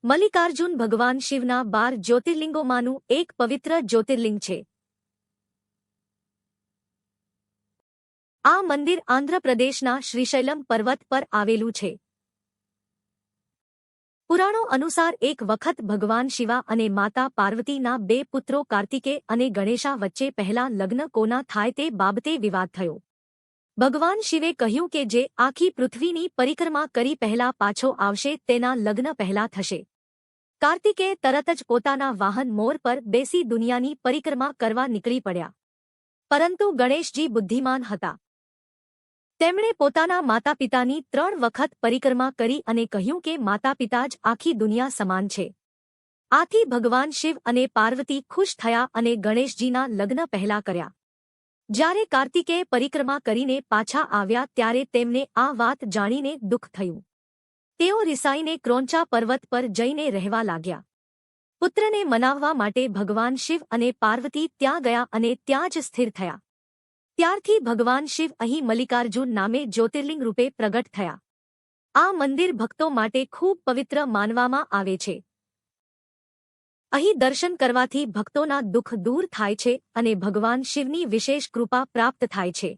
મલ્લિકાર્જુન ભગવાન શિવના 12 જ્યોતિર્લિંગોમાંનું એક પવિત્ર જ્યોતિર્લિંગ છે. આ મંદિર આંધ્રપ્રદેશના શ્રીશૈલમ પર્વત પર આવેલું છે. પુરાણો અનુસાર એક વખત ભગવાન શિવા અને માતા પાર્વતીના 2 પુત્રો કાર્તિકે અને ગણેશા વચ્ચે પહેલા લગ્ન કોના થાય તે બાબતે વિવાદ થયો. ભગવાન શિવે કહ્યું કે જે આખી પૃથ્વીની પરિક્રમા કરી પહેલા પાછો આવશે તેના લગ્ન પહેલા થશે. કાર્તિકે તરત જ પોતાના વાહન મોર પર બેસી દુનિયાની પરિક્રમા કરવા નીકળી પડ્યા. પરંતુ ગણેશજી બુદ્ધિમાન હતા. તેમણે પોતાના માતાપિતાની 3 વખત પરિક્રમા કરી અને કહ્યું કે માતાપિતા જ આખી દુનિયા સમાન છે. આથી ભગવાન શિવ અને પાર્વતી ખુશ થયા અને ગણેશજીના લગ્ન પહેલા કર્યા. જ્યારે કાર્તિકે પરિક્રમા કરીને પાછા આવ્યા ત્યારે તેમને આ વાત જાણીને દુઃખ થયું. તેઓ રિસાઈને ક્રોંચા પર્વત પર જઈને રહેવા લાગ્યા. પુત્રને મનાવવા માટે ભગવાન શિવ અને પાર્વતી ત્યાં ગયા અને ત્યાં જ સ્થિર થયા. ત્યારથી ભગવાન શિવ અહીં મલ્લિકાર્જુન નામે જ્યોતિર્લિંગ રૂપે પ્રગટ થયા. આ મંદિર ભક્તો માટે ખૂબ પવિત્ર માનવામાં આવે છે. અહીં દર્શન કરવાથી ભક્તોના દુઃખ દૂર થાય છે અને ભગવાન શિવની વિશેષ કૃપા પ્રાપ્ત થાય છે.